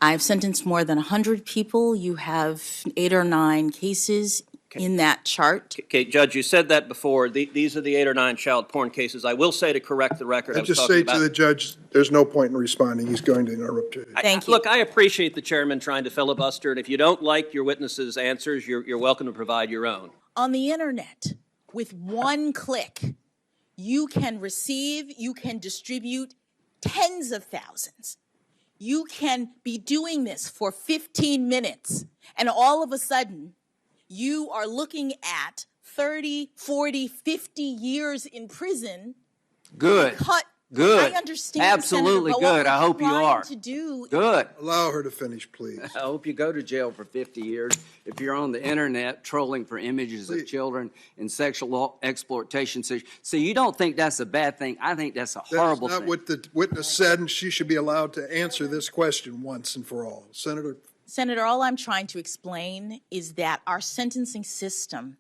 I've sentenced more than 100 people. You have 8 or 9 cases in that chart. Okay, Judge, you said that before. These are the 8 or 9 child porn cases. I will say, to correct the record, I just say to the judge, there's no point in responding. He's going to interrupt you. Thank you. Look, I appreciate the chairman trying to filibuster, and if you don't like your witnesses' answers, you're welcome to provide your own. On the internet, with one click, you can receive, you can distribute tens of thousands. You can be doing this for 15 minutes, and all of a sudden, you are looking at 30, 40, 50 years in prison. Good. Good. I understand. Absolutely Senator, good. I hope you are. Good. Allow her to finish, please. I hope you go to jail for 50 years if you're on the internet trolling for images of children and sexual exploitation. So you don't think that's a bad thing? I think that's a horrible thing. That's not what the witness said, and she should be allowed to answer this question once and for all. Senator, all I'm trying to explain is that our sentencing system,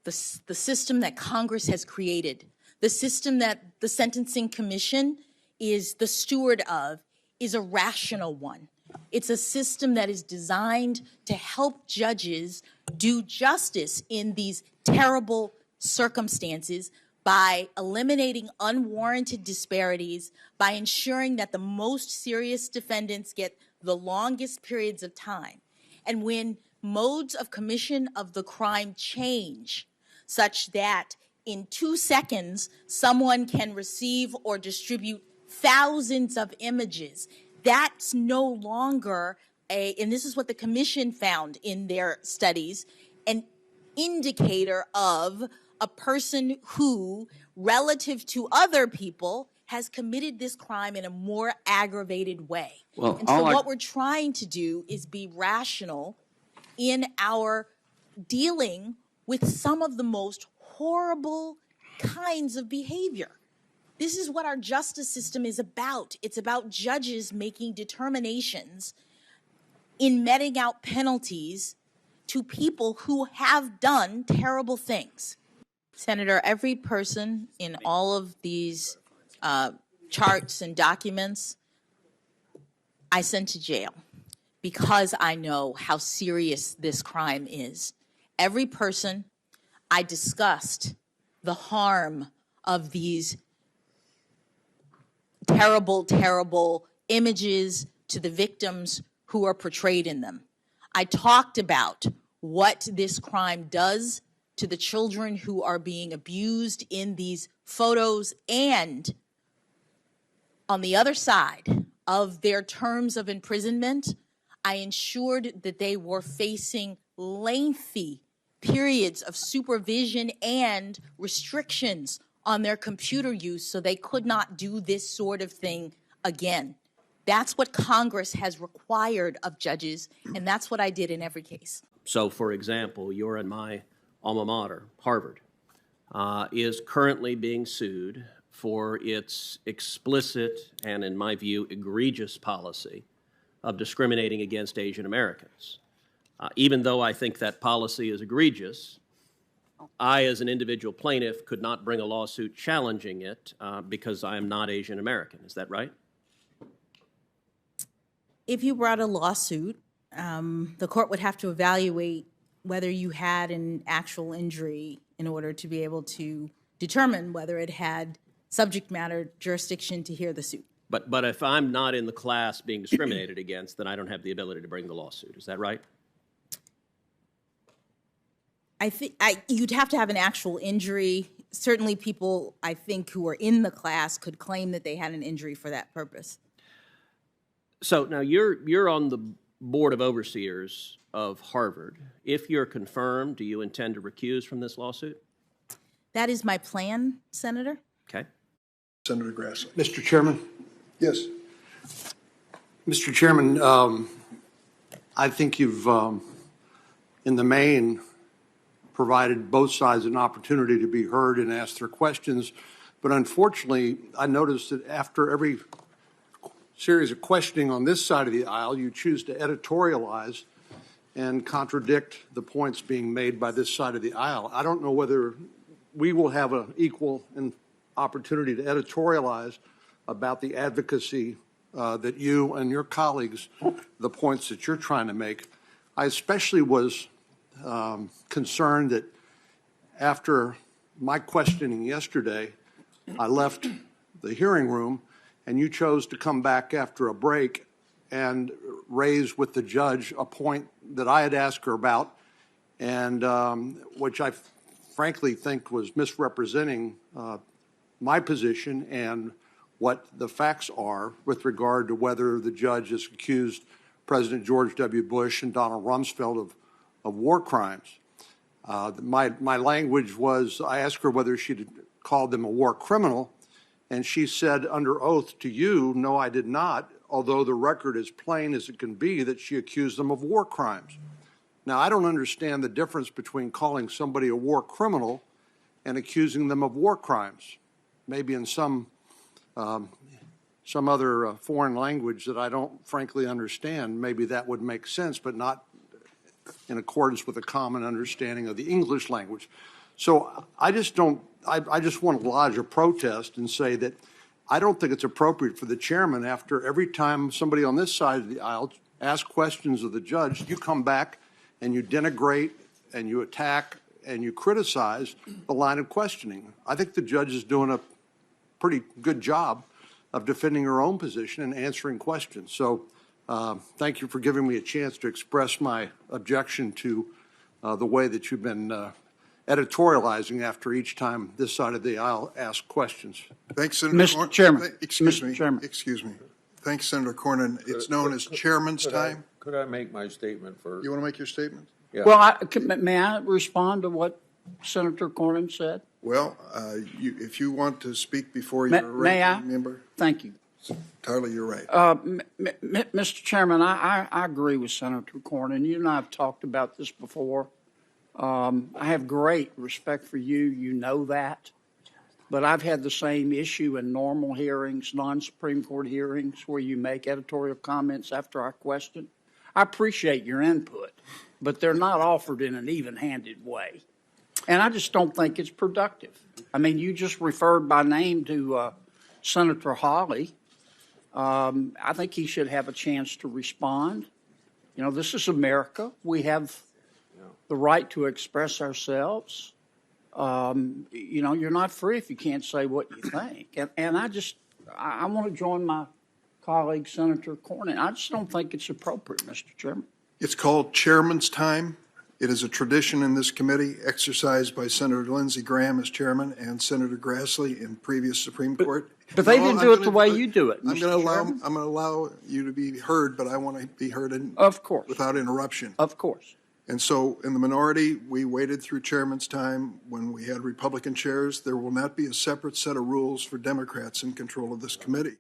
the system that Congress has created, the system that the Sentencing Commission is the steward of, is a rational one. It's a system that is designed to help judges do justice in these terrible circumstances by eliminating unwarranted disparities, by ensuring that the most serious defendants get the longest periods of time. And when modes of commission of the crime change such that in 2 seconds, someone can receive or distribute thousands of images. That's no longer and this is what the commission found in their studies, an indicator of a person who, relative to other people, has committed this crime in a more aggravated way. Well, and so what we're trying to do is be rational in our dealing with some of the most horrible kinds of behavior. This is what our justice system is about. It's about judges making determinations in meting out penalties to people who have done terrible things. Senator, every person in all of these charts and documents I sent to jail because I know how serious this crime is. Every person I discussed the harm of these terrible, terrible images to the victims who are portrayed in them. I talked about what this crime does to the children who are being abused in these photos, and on the other side of their terms of imprisonment, I ensured that they were facing lengthy periods of supervision and restrictions on their computer use so they could not do this sort of thing again. That's what Congress has required of judges, and that's what I did in every case. So, for example, you're in my alma mater, Harvard, is currently being sued for its explicit and, in my view, egregious policy of discriminating against Asian Americans. Even though I think that policy is egregious, I, as an individual plaintiff, could not bring a lawsuit challenging it because I am not Asian American. Is that right? If you brought a lawsuit, the court would have to evaluate whether you had an actual injury in order to be able to determine whether it had subject matter jurisdiction to hear the suit. But if I'm not in the class being discriminated against, then I don't have the ability to bring the lawsuit. Is that right? I think you'd have to have an actual injury. Certainly people, I think, who are in the class could claim that they had an injury for that purpose. So now you're on the Board of Overseers of Harvard. If you're confirmed, do you intend to recuse from this lawsuit? That is my plan, Senator. Okay. Senator Grassley. Mr. Chairman? Yes. Mr. Chairman, I think you've, in the main, provided both sides an opportunity to be heard and ask their questions. But unfortunately, I noticed that after every series of questioning on this side of the aisle, you choose to editorialize and contradict the points being made by this side of the aisle. I don't know whether we will have an equal opportunity to editorialize about the advocacy that you and your colleagues, the points that you're trying to make. I especially was concerned that after my questioning yesterday, I left the hearing room and you chose to come back after a break and raise with the judge a point that I had asked her about, and which I frankly think was misrepresenting my position and what the facts are with regard to whether the judge has accused President George W. Bush and Donald Rumsfeld of war crimes. My language was, I asked her whether she'd called them a war criminal, and she said under oath to you, no, I did not, although the record is plain as it can be that she accused them of war crimes. Now, I don't understand the difference between calling somebody a war criminal and accusing them of war crimes. Maybe in some other foreign language that I don't frankly understand, maybe that would make sense, but not in accordance with a common understanding of the English language. So I just want to lodge a protest and say that I don't think it's appropriate for the chairman, after every time somebody on this side of the aisle asks questions of the judge, you come back and you denigrate and you attack and you criticize the line of questioning. I think the judge is doing a pretty good job of defending her own position and answering questions. So thank you for giving me a chance to express my objection to the way that you've been editorializing after each time this side of the aisle asks questions. Thanks, Senator Mr. Chairman. Excuse me. Mr. Chairman. Excuse me. Thanks, Senator Cornyn. It's known as chairman's time. Could I make my statement first? You want to make your statement? Yeah. Well, may I respond to what Senator Cornyn said? Well, if you want to speak before May you're a I? ranking member, Thank you. entirely you're right. Mr. Chairman, I agree with Senator Cornyn. You and I have talked about this before. I have great respect for you. You know that. But I've had the same issue in normal hearings, non-Supreme Court hearings, where you make editorial comments after I question. I appreciate your input, but they're not offered in an even-handed way. And I just don't think it's productive. I mean, you just referred by name to Senator Hawley. I think he should have a chance to respond. You know, this is America. We have the right to express ourselves. You know, you're not free if you can't say what you think. And I want to join my colleague, Senator Cornyn. I just don't think it's appropriate, Mr. Chairman. It's called chairman's time. It is a tradition in this committee exercised by Senator Lindsey Graham as chairman and Senator Grassley in previous Supreme Court. But they didn't do it the way you do it, I'm Mr. going Chairman. to allow you to be heard, but I want to be heard Of course. without interruption. Of course. And so in the minority, we waited through chairman's time when we had Republican chairs. There will not be a separate set of rules for Democrats in control of this committee.